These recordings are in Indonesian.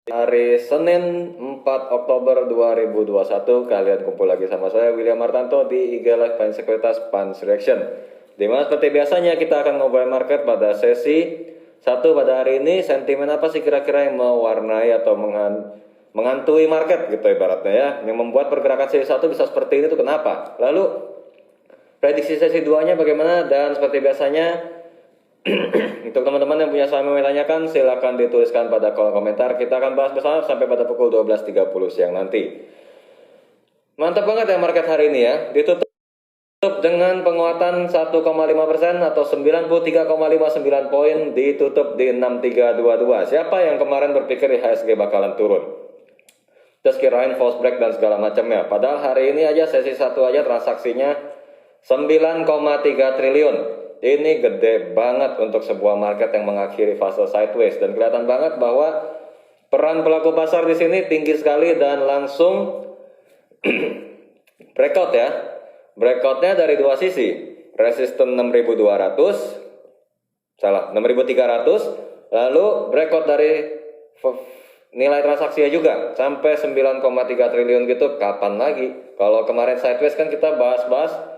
Hari Senin 4 Oktober 2021, kalian kumpul lagi sama saya William Martanto di IG Live Finance Sekuritas Punch Reaction. Dimana seperti biasanya kita akan ngobrol market pada sesi 1 pada hari ini. Sentimen apa sih kira-kira yang mewarnai atau menghantui market gitu ibaratnya ya, yang membuat pergerakan sesi 1 bisa seperti ini tuh kenapa? Lalu prediksi sesi 2-nya bagaimana? Dan seperti biasanya untuk teman-teman yang punya saham yang ditanyakan, silakan dituliskan pada kolom komentar. Kita akan bahas bersama sampai pada pukul 12.30 siang nanti. Mantap banget ya market hari ini ya. Ditutup dengan penguatan 1,5% atau 93,59 poin, ditutup di 6322. Siapa yang kemarin berpikir IHSG bakalan turun? Terus kirain false break dan segala macamnya. Padahal hari ini aja sesi 1 aja transaksinya 9,3 triliun. Ini gede banget untuk sebuah market yang mengakhiri fase sideways, dan kelihatan banget bahwa peran pelaku pasar di sini tinggi sekali dan langsung breakout ya. Breakoutnya dari dua sisi. Resisten 6.300, lalu breakout dari nilai transaksinya juga sampai 9,3 triliun gitu. Kapan lagi? Kalau kemarin sideways kan kita bahas-bahas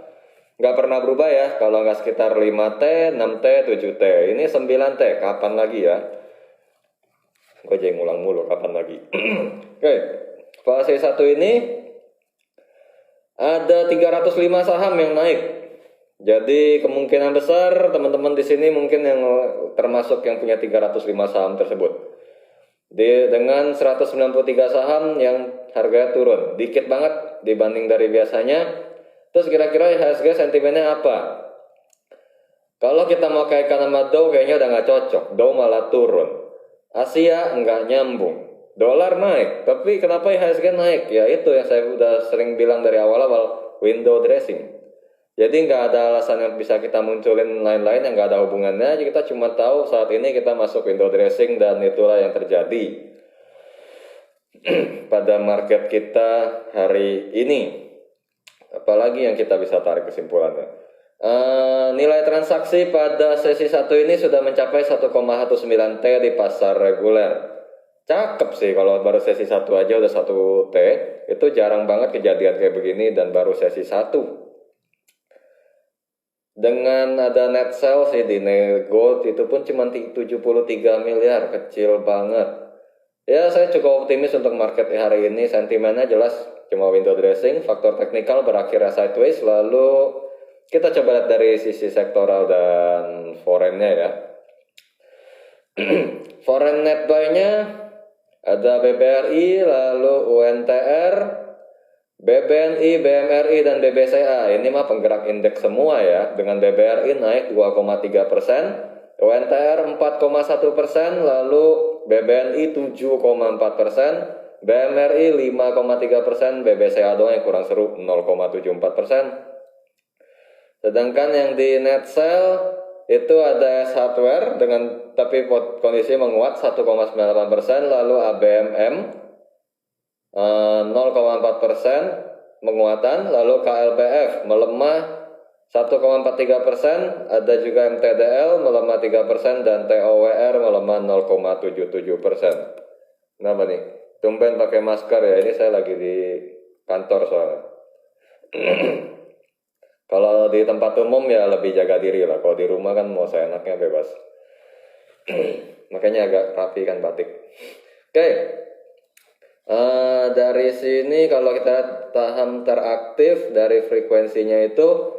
nggak pernah berubah ya, kalau nggak sekitar 5T, 6T, 7T. Ini 9T, kapan lagi ya? Gue jadi ngulang mulu, kapan lagi? Oke, fase 1 ini ada 305 saham yang naik. Jadi kemungkinan besar teman-teman di sini mungkin yang termasuk yang punya 305 saham tersebut. Dengan 193 saham yang harganya turun, dikit banget dibanding dari biasanya. Terus kira-kira IHSG sentimennya apa? Kalau kita mau kaitkan sama Dow kayaknya udah nggak cocok. Dow malah turun. Asia nggak nyambung. Dolar naik, tapi kenapa IHSG naik? Ya itu yang saya udah sering bilang dari awal-awal, window dressing. Jadi nggak ada alasan yang bisa kita munculin lain-lain yang nggak ada hubungannya. Jadi kita cuma tahu saat ini kita masuk window dressing dan itulah yang terjadi pada market kita hari ini. Apalagi yang kita bisa tarik kesimpulannya. Nilai transaksi pada sesi 1 ini sudah mencapai 1,19 T di pasar reguler. Cakep sih kalau baru sesi 1 aja udah 1 T. Itu jarang banget kejadian kayak begini dan baru sesi 1. Dengan ada net sales di gold itu pun cuma 73 miliar, kecil banget. Ya, saya cukup optimis untuk market hari ini. Sentimennya jelas cuma window dressing, faktor teknikal berakhirnya sideways. Lalu kita coba lihat dari sisi sektoral dan foreignnya ya. Foreign net buy-nya ada BBRI, lalu UNTR, BBNI, BMRI, dan BBCA. Ini mah penggerak indeks semua ya. Dengan BBRI naik 2,3%, UNTR 4,1%, lalu BBNI 7,4%, BMRI 5,3%, BBCA doang yang kurang seru 0,74%. Sedangkan yang di net sell itu ada S Hardware dengan tapi kondisi menguat 1,98%, lalu ABMM 0,4% penguatan, lalu KLBF melemah 1,43%, ada juga MTDL melemah 3%, dan TOWR melemah 0,77%. Kenapa nih? Tumben pakai masker ya, ini saya lagi di kantor soalnya. Kalau di tempat umum ya lebih jaga diri lah, kalau di rumah kan mau saya enaknya bebas. Makanya agak rapi kan batik. Oke. Dari sini kalau kita lihat saham teraktif dari frekuensinya itu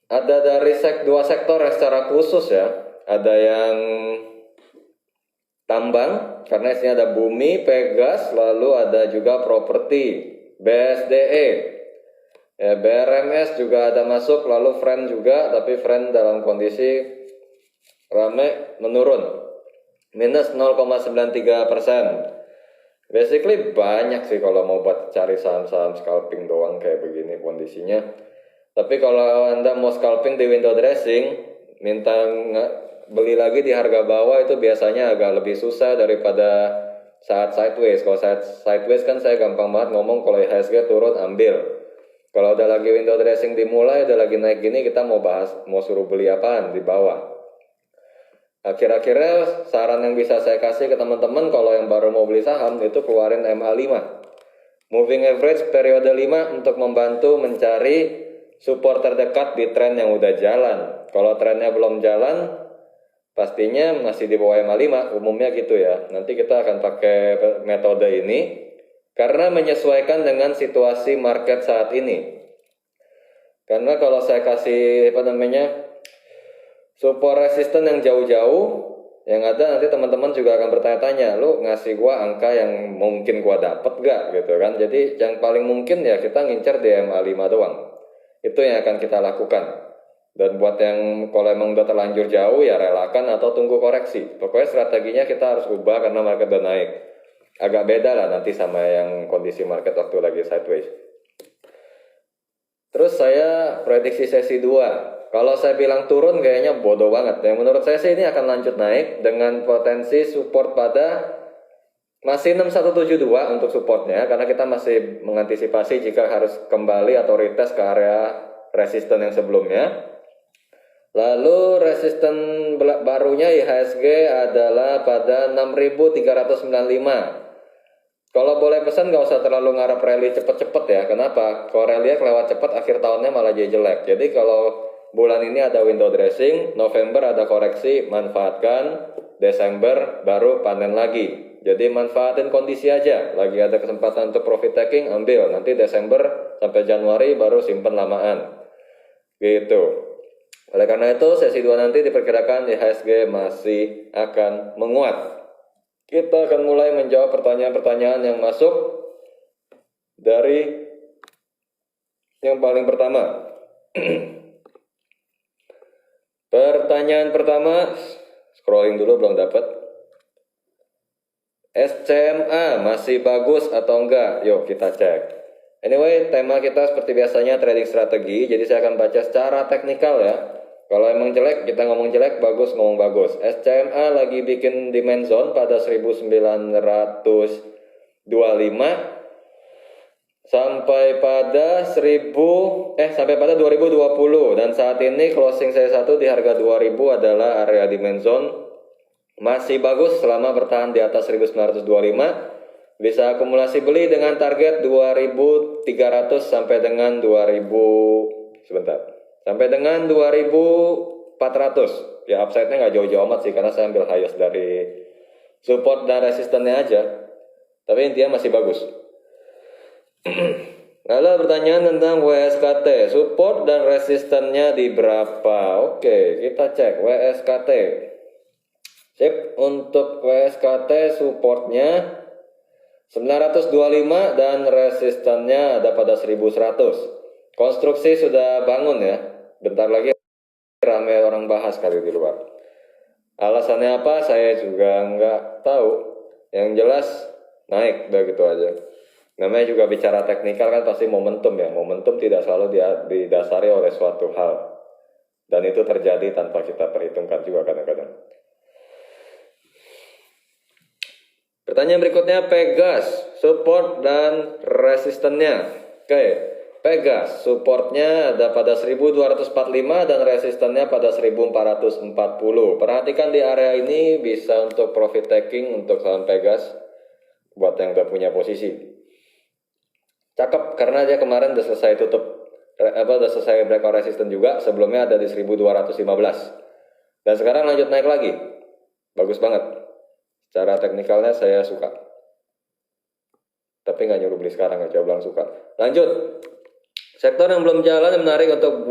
ada dari dua sektor yang secara khusus ya. Ada yang tambang, karena isinya ada bumi, pegas, lalu ada juga properti, BSDE. Ya, BRMS juga ada masuk, lalu Friend juga, tapi Friend dalam kondisi rame menurun. Minus 0,93%. Basically banyak sih kalau mau buat cari saham-saham scalping doang kayak begini kondisinya. Tapi kalau Anda mau scalping di window dressing, minta beli lagi di harga bawah itu biasanya agak lebih susah daripada saat sideways. Kalau saat sideways kan saya gampang banget ngomong, kalau IHSG turun ambil. Kalau udah lagi window dressing dimulai, udah lagi naik gini, kita mau bahas, mau suruh beli apaan di bawah. Akhir-akhirnya saran yang bisa saya kasih ke teman-teman kalau yang baru mau beli saham itu keluarin MA5. Moving average periode 5 untuk membantu mencari support terdekat di tren yang udah jalan. Kalau trennya belum jalan, pastinya masih di bawah MA5, umumnya gitu ya. Nanti kita akan pakai metode ini karena menyesuaikan dengan situasi market saat ini. Karena kalau saya kasih support resisten yang jauh-jauh, yang ada nanti teman-teman juga akan bertanya-tanya, lu ngasih gua angka yang mungkin gua dapet gak gitu kan. Jadi yang paling mungkin ya kita ngincer di MA5 doang. Itu yang akan kita lakukan. Dan buat yang kalau emang udah terlanjur jauh ya relakan atau tunggu koreksi. Pokoknya strateginya kita harus ubah karena market udah naik. Agak beda lah nanti sama yang kondisi market waktu lagi sideways. Terus saya prediksi sesi 2. Kalau saya bilang turun kayaknya bodoh banget. Yang menurut saya sih ini akan lanjut naik dengan potensi support pada masih 6172 untuk supportnya karena kita masih mengantisipasi jika harus kembali atau retest ke area resisten yang sebelumnya. Lalu resisten barunya IHSG adalah pada 6395. Kalau boleh pesan nggak usah terlalu ngarep rally cepet-cepet ya. Kenapa? Kalau rally kelewat cepet akhir tahunnya malah jadi jelek. Jadi kalau bulan ini ada window dressing, November ada koreksi, manfaatkan, Desember baru panen lagi. Jadi manfaatin kondisi aja. Lagi ada kesempatan untuk profit taking, ambil. Nanti Desember sampai Januari baru simpen lamaan. Gitu. Oleh karena itu, sesi 2 nanti diperkirakan IHSG masih akan menguat. Kita akan mulai menjawab pertanyaan-pertanyaan yang masuk dari yang paling pertama. Pertanyaan pertama, scrolling dulu belum dapat. SCMA masih bagus atau enggak? Yuk kita cek. Anyway, tema kita seperti biasanya trading strategi, jadi saya akan baca secara teknikal ya. Kalau emang jelek, kita ngomong jelek, bagus ngomong bagus. SCMA lagi bikin demand zone pada 1925 sampai pada 2020 dan saat ini closing saya satu di harga 2000 adalah area demand zone. Masih bagus selama bertahan di atas 1925. Bisa akumulasi beli dengan target 2300 sampai dengan 2400. Ya upside-nya nggak jauh-jauh amat sih karena saya ambil highest dari support dan resistennya aja. Tapi intinya masih bagus. Lalu pertanyaan tentang WSKT, support dan resistennya di berapa? Oke, kita cek WSKT. Sip, untuk WSKT supportnya 925 dan resistennya ada pada 1100. Konstruksi sudah bangun ya. Bentar lagi ramai orang bahas kali di luar. Alasannya apa? Saya juga nggak tahu. Yang jelas naik, begitu aja. Namanya juga bicara teknikal kan pasti momentum ya. Momentum tidak selalu didasari oleh suatu hal. Dan itu terjadi tanpa kita perhitungkan juga kadang-kadang. Pertanyaan berikutnya, Pegas, support dan resistennya. Oke, Pegas, supportnya ada pada 1245 dan resistennya pada 1440. Perhatikan di area ini bisa untuk profit taking untuk saham Pegas buat yang udah punya posisi. Cakep karena dia kemarin udah selesai udah selesai breakout resisten juga, sebelumnya ada di 1215. Dan sekarang lanjut naik lagi. Bagus banget. Secara teknikalnya saya suka. Tapi nggak nyuruh beli sekarang, aja bilang suka. Lanjut. Sektor yang belum jalan yang menarik untuk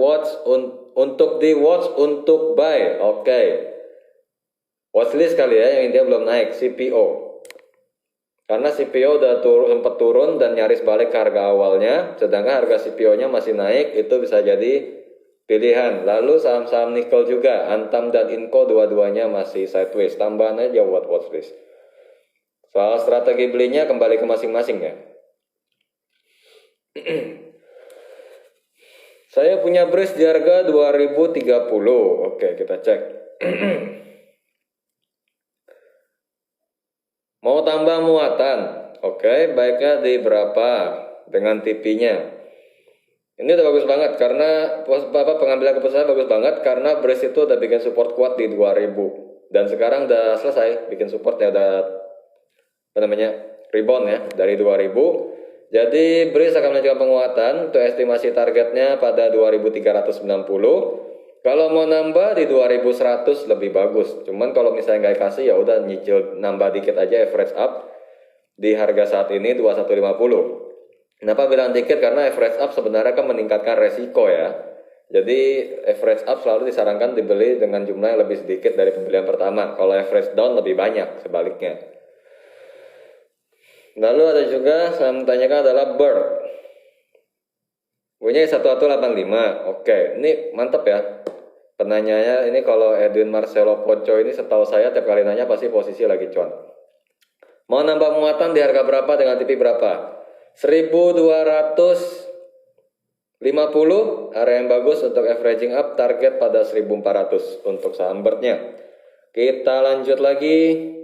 untuk buy. Oke. Watchlist kali ya yang dia belum naik, CPO. Karena CPO udah sempat turun dan nyaris balik ke harga awalnya, sedangkan harga CPO-nya masih naik, itu bisa jadi pilihan. Lalu saham-saham nikel juga, Antam dan Inco dua-duanya masih sideways. Tambahan aja buat watchlist. Soal strategi belinya kembali ke masing-masing ya. Saya punya bridge di harga 2030. Oke, kita cek. Mau tambah muatan. Oke, baiknya di berapa dengan TP-nya. Ini udah bagus banget karena pengambilan keputusan bagus banget karena bridge itu udah bikin support kuat di 2000. Dan sekarang udah selesai bikin supportnya, udah rebound ya dari 2000. Jadi BRIS akan melanjutkan penguatan untuk estimasi targetnya pada 2390. Kalau mau nambah di 2100 lebih bagus. Cuman kalau misalnya nggak kasih ya udah nyicil nambah dikit aja, average up di harga saat ini 2150. Kenapa bilang dikit? Karena average up sebenarnya kan meningkatkan resiko ya. Jadi average up selalu disarankan dibeli dengan jumlah yang lebih sedikit dari pembelian pertama. Kalau average down lebih banyak sebaliknya. Lalu ada juga yang menanyakan adalah BIRD. Punya 1185. Oke, ini mantap ya. Penanyanya ini kalau Edwin Marcelo Poco ini setahu saya tiap kali nanya pasti posisi lagi cuan. Mau nambah muatan di harga berapa dengan TV berapa? 1250 area yang bagus untuk averaging up, target pada 1400 untuk saham BIRD-nya. Kita lanjut lagi.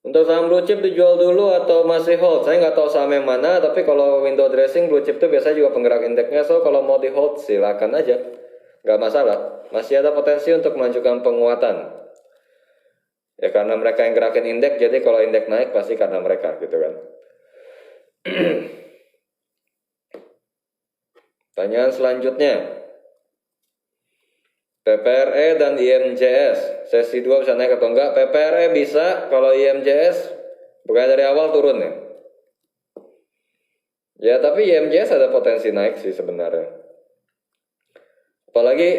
Untuk saham blue chip dijual dulu atau masih hold? Saya nggak tahu saham yang mana, tapi kalau window dressing blue chip itu biasanya juga penggerak indeksnya, so kalau mau di hold silakan aja, nggak masalah. Masih ada potensi untuk melanjutkan penguatan. Ya karena mereka yang gerakin indeks, jadi kalau indeks naik pasti karena mereka gitu kan. Pertanyaan selanjutnya. PPRE dan IMJS sesi 2 bisa naik atau enggak? PPRE bisa, kalau IMJS bukan dari awal turun ya. Ya tapi IMJS ada potensi naik sih sebenarnya. Apalagi,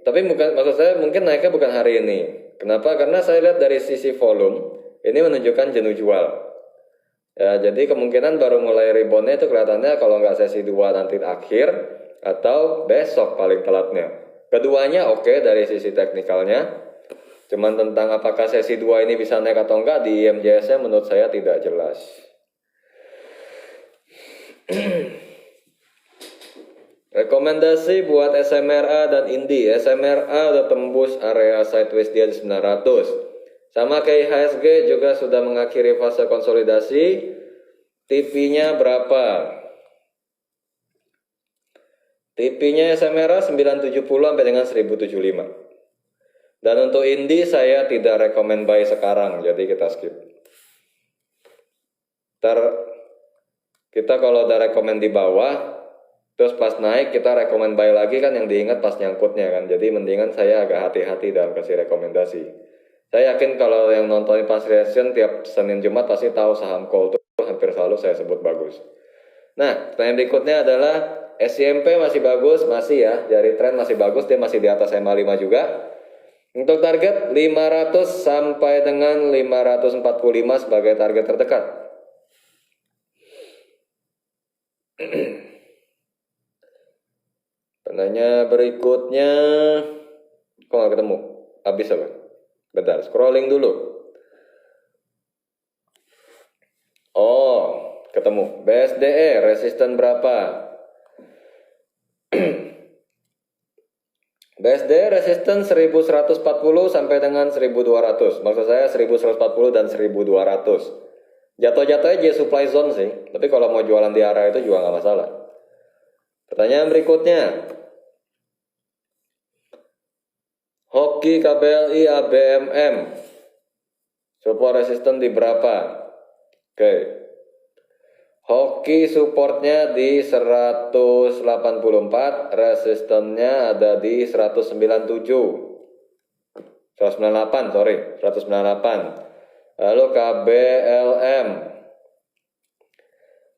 tapi bukan, maksud saya mungkin naiknya bukan hari ini. Kenapa? Karena saya lihat dari sisi volume ini menunjukkan jenuh jual. Ya, jadi kemungkinan baru mulai reboundnya itu kelihatannya kalau nggak sesi 2 nanti akhir atau besok paling telatnya. Keduanya oke dari sisi teknikalnya. Cuman tentang apakah sesi 2 ini bisa naik atau enggak di IMJS-nya menurut saya tidak jelas. Rekomendasi buat SMRA dan INDI. SMRA udah tembus area sideways dia di 900. Sama kayak IHSG juga sudah mengakhiri fase konsolidasi. TP-nya berapa? TP-nya SMRA 970 sampai dengan 1075. Dan untuk INDI saya tidak rekomend buy sekarang, jadi kita skip. Ntar kita kalau udah rekomend di bawah, terus pas naik kita rekomend buy lagi kan yang diingat pas nyangkutnya kan. Jadi mendingan saya agak hati-hati dalam kasih rekomendasi. Saya yakin kalau yang nontonin Pans Reaction tiap Senin Jumat pasti tahu saham call itu hampir selalu saya sebut bagus. Nah, pertanyaan berikutnya adalah SCMP masih bagus, masih ya, dari tren masih bagus, dia masih di atas MA5 juga. Untuk target 500 sampai dengan 545 sebagai target terdekat. Penanya berikutnya, kok nggak ketemu? Habis apa? Bentar, scrolling dulu. Oh, ketemu. BSDE, resisten berapa? BSD resisten 1140 sampai dengan 1200. Maksud saya 1140 dan 1200. Jatuh-jatuhnya aja supply zone sih. Tapi kalau mau jualan di area itu juga nggak masalah. Pertanyaan berikutnya. Hoki KBLI ABMM. Support resisten di berapa? Oke. Hoki supportnya di 184, resistennya ada di 198, sorry, 198. Lalu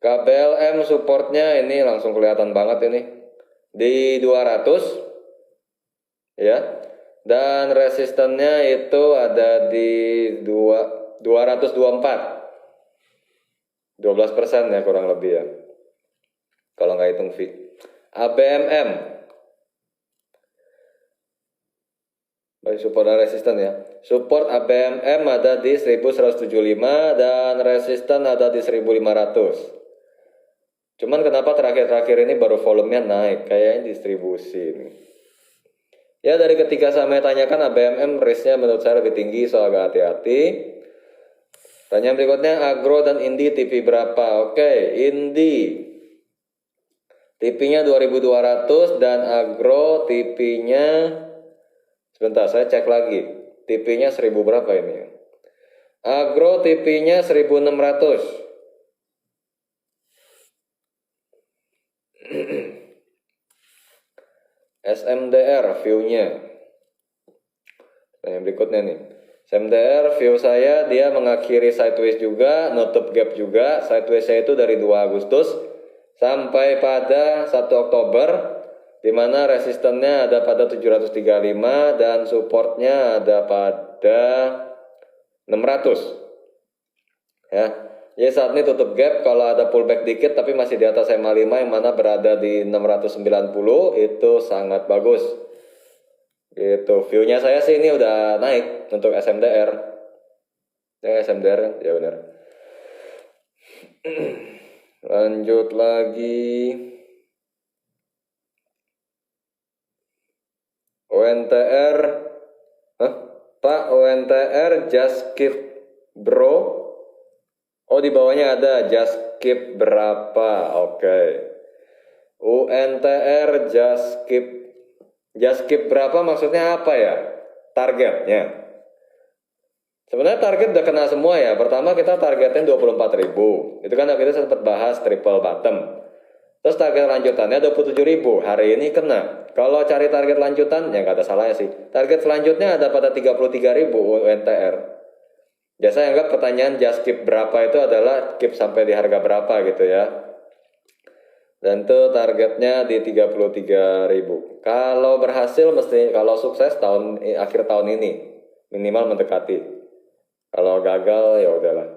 KBLM supportnya ini langsung kelihatan banget ini di 200 ya. Dan resistennya itu ada di 224. 12% ya kurang lebih ya. Kalau nggak hitung fee. ABMM. Baik, support dan resisten ya. Support ABMM ada di 1175 dan resisten ada di 1500. Cuman kenapa terakhir-terakhir ini baru volumenya naik? Kayaknya distribusi ini. Ya dari ketiga saya tanyakan ABMM risknya menurut saya lebih tinggi, so agak hati-hati. Pertanyaan berikutnya, Agro dan Indi TP berapa? Oke, Indi TP-nya 2200 dan Agro TP-nya Sebentar, saya cek lagi. TP-nya 1000 berapa ini? Agro TP-nya 1600. SMDR view-nya. Nah, yang berikutnya nih. SMDR view saya dia mengakhiri sideways juga, nutup gap juga. Sideways-nya itu dari 2 Agustus sampai pada 1 Oktober, di mana resistennya ada pada 735 dan supportnya ada pada 600. Ya. Jadi saat ini tutup gap, kalau ada pullback dikit tapi masih di atas MA5 yang mana berada di 690, itu sangat bagus. Gitu, view-nya saya sih ini udah naik untuk SMDR. Ya SMDR kan, ya benar. Lanjut lagi. ONTR. Hah? Pak, ONTR just keep bro. Oh, di bawahnya ada just keep berapa. Oke. UNTR just keep berapa maksudnya apa ya? Targetnya. Sebenarnya target udah kena semua ya. Pertama kita targetnya 24.000. Itu kan kita sempat bahas triple bottom. Terus target lanjutannya 27.000. Hari ini kena. Kalau cari target lanjutan, ya nggak ada salahnya sih. Target selanjutnya ada pada 33.000 UNTR. Biasa anggap pertanyaan just keep berapa itu adalah keep sampai di harga berapa gitu ya. Dan itu targetnya di 33.000. Kalau berhasil kalau sukses akhir tahun ini minimal mendekati. Kalau gagal ya udahlah.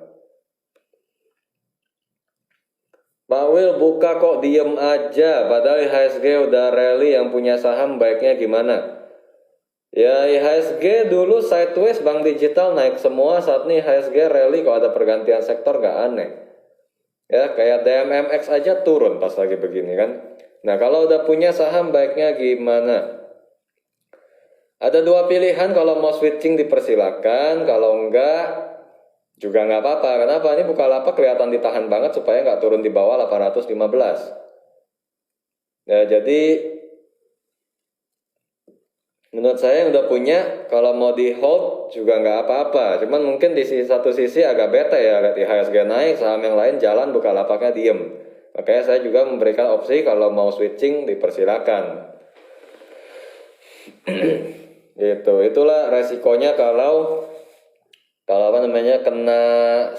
Pak Wil buka kok diem aja, padahal IHSG udah rally, yang punya saham baiknya gimana? Ya IHSG dulu sideways, Bank Digital naik semua, saat ini IHSG rally, kalau ada pergantian sektor gak aneh. Ya kayak DMMX aja turun pas lagi begini kan. Nah kalau udah punya saham baiknya gimana? Ada 2 pilihan, kalau mau switching dipersilakan, kalau enggak juga nggak apa-apa. Kenapa? Ini Bukalapak kelihatan ditahan banget supaya nggak turun di bawah 815. Nah jadi menurut saya yang udah punya, kalau mau di hold juga nggak apa-apa. Cuman mungkin di satu sisi agak bete ya, lihat IHSG naik, saham yang lain jalan, Bukalapaknya diem. Makanya saya juga memberikan opsi kalau mau switching dipersilakan. Gitu, itulah resikonya kalau kena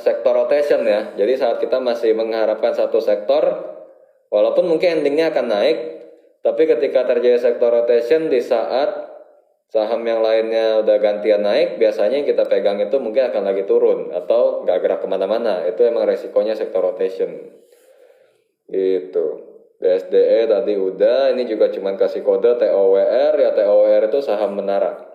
sektor rotation ya. Jadi saat kita masih mengharapkan satu sektor, walaupun mungkin endingnya akan naik, tapi ketika terjadi sektor rotation di saat saham yang lainnya udah gantian naik, biasanya yang kita pegang itu mungkin akan lagi turun atau nggak gerak kemana-mana. Itu emang resikonya sektor rotation. Gitu. DSDE tadi udah, ini juga cuman kasih kode TOWR, ya TOWR itu saham menara.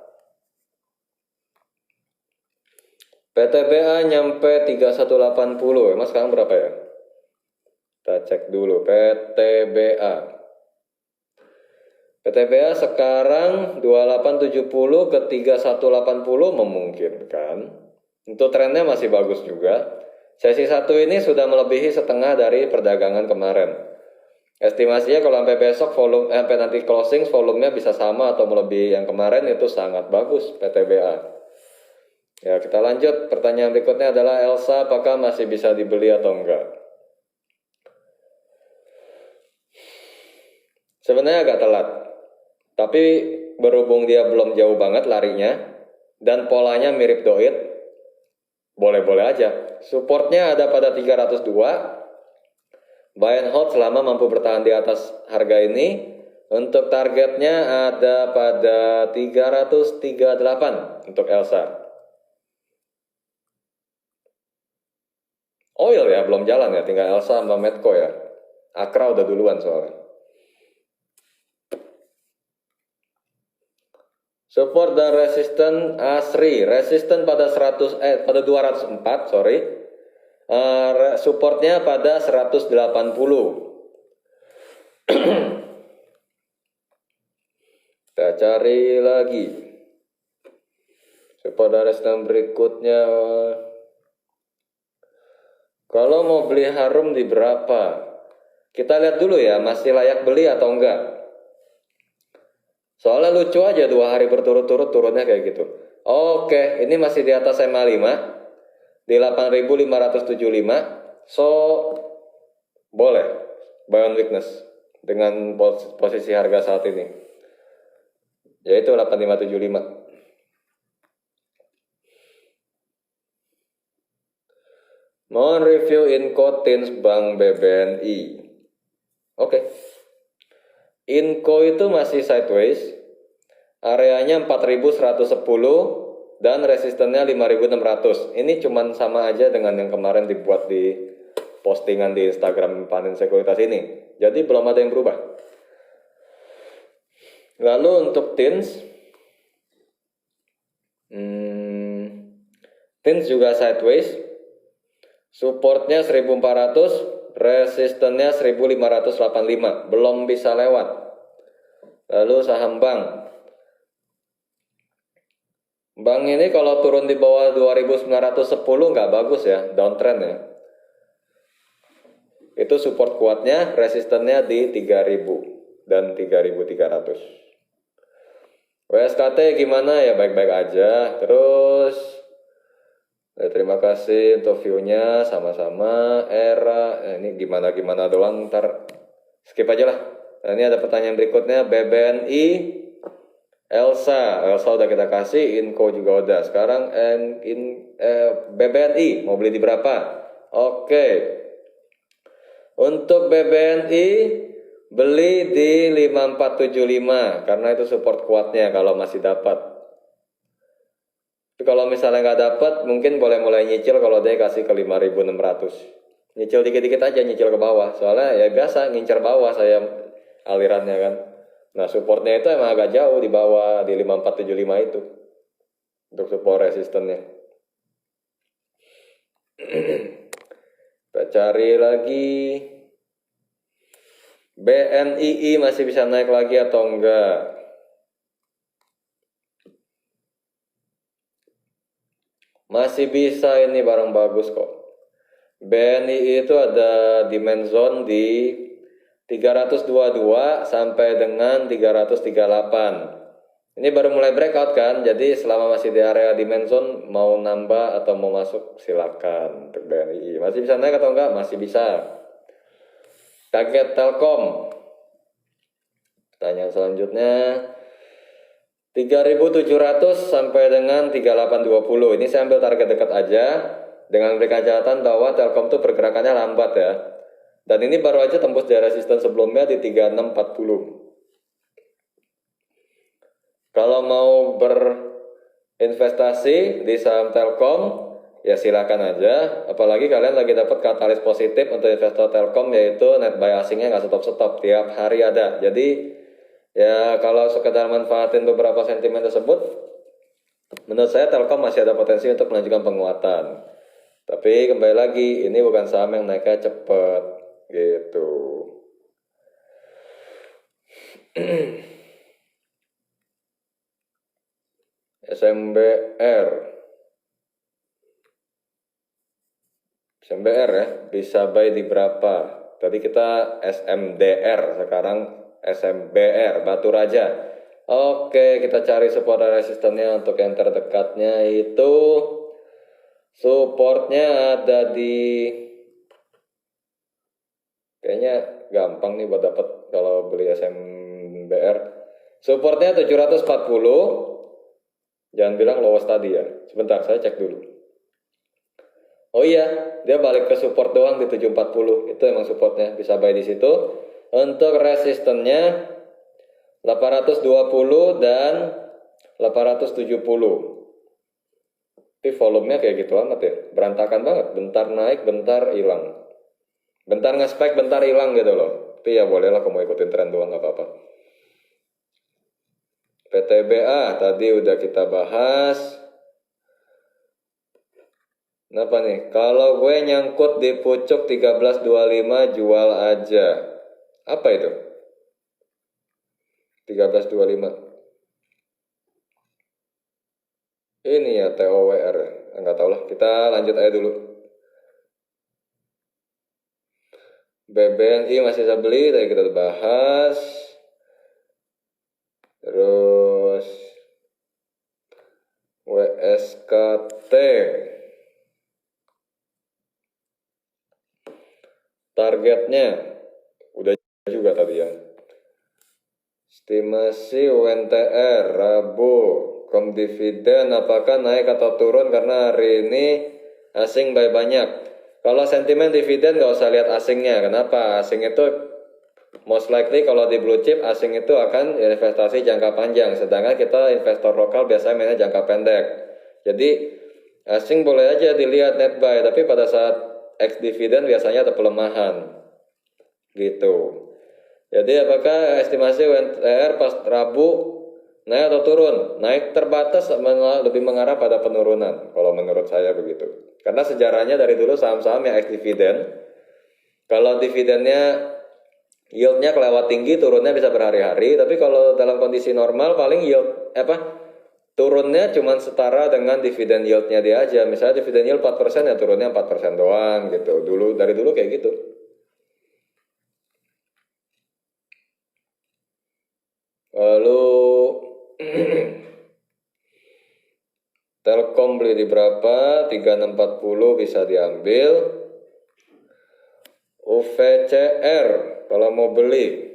PTBA nyampe 3180, emang sekarang berapa ya? Kita cek dulu PTBA. PTBA sekarang 2870 ke 3180 memungkinkan. Untuk trennya masih bagus juga. Sesi 1 ini sudah melebihi setengah dari perdagangan kemarin. Estimasinya kalau sampai besok sampai nanti closing volumenya bisa sama atau melebihi yang kemarin, itu sangat bagus PTBA. Ya, kita lanjut. Pertanyaan berikutnya adalah Elsa apakah masih bisa dibeli atau enggak? Sebenarnya agak telat. Tapi berhubung dia belum jauh banget larinya dan polanya mirip Doit, boleh-boleh aja. Supportnya ada pada 302. Buy and hold selama mampu bertahan di atas harga ini. Untuk targetnya ada pada 338 untuk Elsa. Oil ya belum jalan ya, tinggal Elsa sama Medco ya. Akra udah duluan soalnya. Support dan resisten ASRI, resisten pada 204, sorry. Supportnya pada 180. Kita cari lagi. Support dan resisten berikutnya. Kalau mau beli Harum di berapa? Kita lihat dulu ya, masih layak beli atau enggak. Soalnya lucu aja 2 hari berturut-turut turunnya kayak gitu. Oke, ini masih di atas MA5 di 8.575. So boleh buy on weakness dengan posisi harga saat ini, yaitu 8575. Mohon review Inco Tins Bank BBNI. Oke. Inco itu masih sideways. Areanya 4110 dan resistennya 5600. Ini cuman sama aja dengan yang kemarin dibuat di postingan di Instagram Panen Sekuritas ini. Jadi belum ada yang berubah. Lalu untuk Tins, Tins juga sideways. Supportnya 1400, resistennya 1585, belum bisa lewat. Lalu saham bank. Bank ini kalau turun di bawah 2910 nggak bagus ya, downtrend ya. Itu support kuatnya, resistennya di 3000 dan 3300. WSKT gimana ya, baik-baik aja. Terus terima kasih untuk view-nya, sama-sama. Ini gimana doang, ntar skip aja lah. Nah, ini ada pertanyaan berikutnya, BBNI, Elsa udah kita kasih, Inco juga udah. Sekarang BBNI mau beli di berapa? Oke. Untuk BBNI beli di 5475 karena itu support kuatnya kalau masih dapat. Tapi kalau misalnya nggak dapat, mungkin boleh mulai nyicil kalau dia kasih ke 5600. Nyicil dikit-dikit aja, nyicil ke bawah. Soalnya ya biasa ngincer bawah saya alirannya kan. Nah, supportnya itu emang agak jauh di bawah di 5475 itu. Untuk support resistennya. Kita cari lagi. BNII masih bisa naik lagi atau enggak? Masih bisa, ini barang bagus kok. BNI itu ada demand zone di 322 sampai dengan 338. Ini baru mulai breakout kan, jadi selama masih di area demand zone mau nambah atau mau masuk silakan. Untuk BNI masih bisa naik atau enggak? Masih bisa. Target Telkom. Pertanyaan selanjutnya 3.700 sampai dengan 3820. Ini saya ambil target dekat aja dengan berikan catatan bahwa Telkom tuh pergerakannya lambat ya. Dan ini baru aja tembus di resisten sebelumnya di 3640. Kalau mau berinvestasi di saham Telkom, ya silakan aja. Apalagi kalian lagi dapat katalis positif untuk investor Telkom, yaitu net buy asingnya nggak stop-stop, tiap hari ada. Jadi ya kalau sekedar manfaatin beberapa sentimen tersebut, menurut saya Telkom masih ada potensi untuk melanjutkan penguatan. Tapi kembali lagi, ini bukan saham yang naiknya cepat gitu. SMBR ya, bisa buy di berapa? Tadi kita SMDR, sekarang SMBR, Batu Raja. Oke, kita cari support dan resistennya. Untuk yang terdekatnya itu supportnya ada di, kayaknya gampang nih buat dapat kalau beli SMBR. Supportnya 740. Jangan bilang lowest tadi ya. Sebentar, saya cek dulu. Oh iya, dia balik ke support doang di 740. Itu emang supportnya, bisa buy di situ. Untuk resistennya 820 dan 870. Tapi volumenya kayak gitu amat ya. Berantakan banget, bentar naik, bentar hilang. Bentar nge-spike, bentar hilang gitu loh. Tapi ya bolehlah kalau mau ikutin tren doang, gak apa-apa. PTBA tadi udah kita bahas. Kenapa nih? Kalau gue nyangkut di pucuk 1325 jual aja. Apa itu? 1325. Ini ya TOWR. Enggak tahu lah. Kita lanjut aja dulu. BBNI masih bisa beli, tadi kita bahas. Terus WSKT targetnya udah juga tadi ya. Estimasi UNTR Rabu, kom dividen apakah naik atau turun karena hari ini asing buy banyak. Kalau sentimen dividen nggak usah lihat asingnya. Kenapa? Asing itu most likely kalau di blue chip asing itu akan investasi jangka panjang, sedangkan kita investor lokal biasanya mainnya jangka pendek. Jadi asing boleh aja dilihat net buy, tapi pada saat ex dividen biasanya ada pelemahan gitu. Jadi apakah estimasi UNTR pas Rabu naik atau turun? Naik terbatas lebih mengarah pada penurunan kalau menurut saya begitu. Karena sejarahnya dari dulu saham-saham yang ex dividen, kalau dividennya yieldnya kelewat tinggi, turunnya bisa berhari-hari. Tapi kalau dalam kondisi normal paling yield turunnya cuma setara dengan dividen yieldnya dia aja. Misalnya dividen yield 4% ya turunnya 4% doang gitu. Dari dulu kayak gitu. Lalu Telkom beli di berapa? 3640 bisa diambil. UVCR kalau mau beli.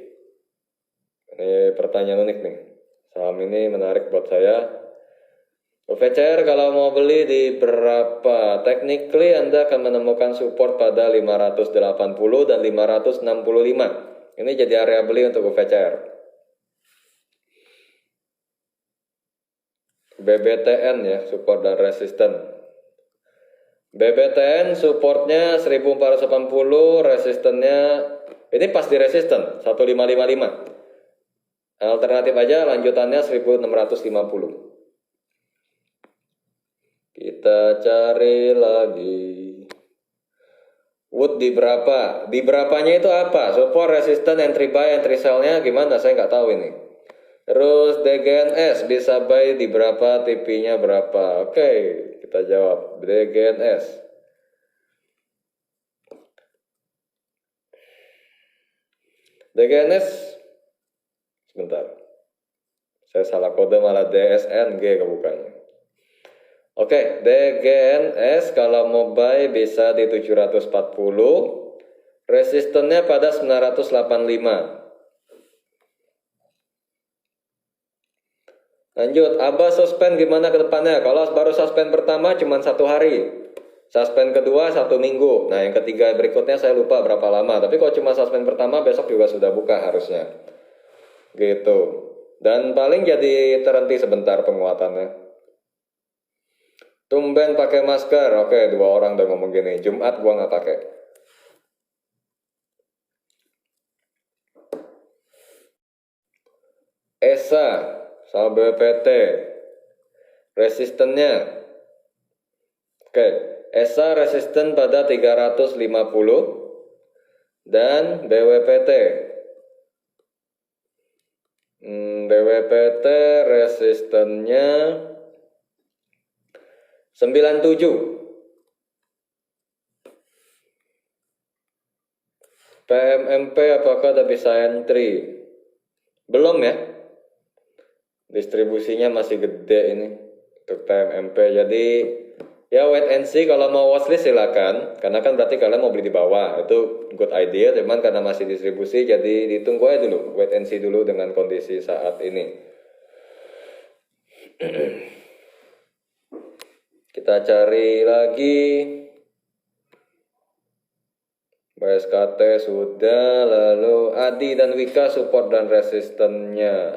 Ini pertanyaan unik nih. Saham ini menarik buat saya. UVCR kalau mau beli di berapa? Technically Anda akan menemukan support pada 580 dan 565. Ini jadi area beli untuk UVCR. BBTN ya, support dan resisten. BBTN supportnya 1480, resistennya ini pas di resisten 1555. Alternatif aja lanjutannya 1650. Kita cari lagi. Wood di berapa? Di berapanya itu apa? Support, resisten, entry buy, entry sell-nya gimana? Saya nggak tahu ini. Terus DGNS bisa buy di berapa, TP-nya berapa? Oke, kita jawab. DGNS. DGNS, sebentar. Saya salah kode malah DSNG kebukannya. Oke, DGNS kalau mau buy bisa di 740. Resistennya pada 985. Lanjut, Abah suspend gimana ke depannya? Kalau baru suspend pertama cuma 1 hari. Suspend kedua 1 minggu. Nah yang ketiga berikutnya saya lupa berapa lama. Tapi kalau cuma suspend pertama besok juga sudah buka harusnya. Gitu. Dan paling jadi terhenti sebentar penguatannya. Tumben pakai masker. Oke, 2 orang udah ngomong gini. Jumat gua nggak pakai. ESA sama BPT. Resistennya. Oke, ESA resisten pada 350 dan BWPT. BWPT resistennya 97. PMMP apakah udah bisa entry? Belum ya. Distribusinya masih gede ini untuk PMMP. Jadi ya wait and see, kalau mau watchlist silakan. Karena kan berarti kalian mau beli di bawah. Itu good idea, cuman karena masih distribusi jadi ditunggu aja dulu. Wait and see dulu dengan kondisi saat ini. Kita cari lagi. BSKT sudah, lalu ADI dan Wika support dan resistennya.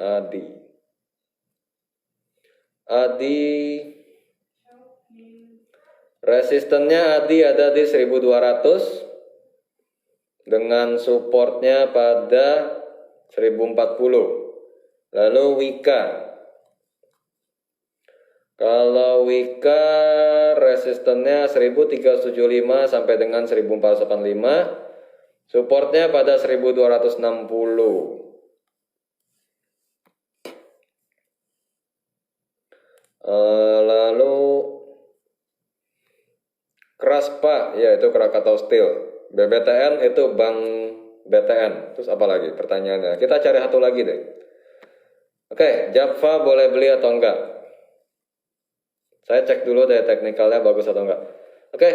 ADI resistennya ADI ada di 1200 dengan supportnya pada 1040. Lalu Wika, kalau Wika resistennya 1375 sampai dengan 1485, supportnya pada 1260. Lalu Kraspa, yaitu Krakatau Steel. BBTN itu Bank BTN. Terus apa lagi pertanyaannya? Kita cari satu lagi deh. Oke, Java boleh beli atau enggak? Saya cek dulu deh teknikalnya bagus atau enggak. Oke,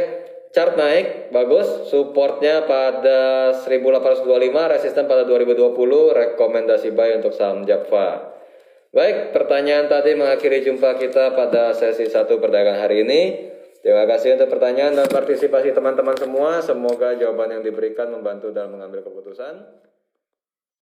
chart naik, bagus. Supportnya pada 1825, resisten pada 2020, rekomendasi buy untuk saham Java. Baik, pertanyaan tadi mengakhiri jumpa kita pada sesi 1 perdagangan hari ini. Terima kasih untuk pertanyaan dan partisipasi teman-teman semua. Semoga jawaban yang diberikan membantu dalam mengambil keputusan.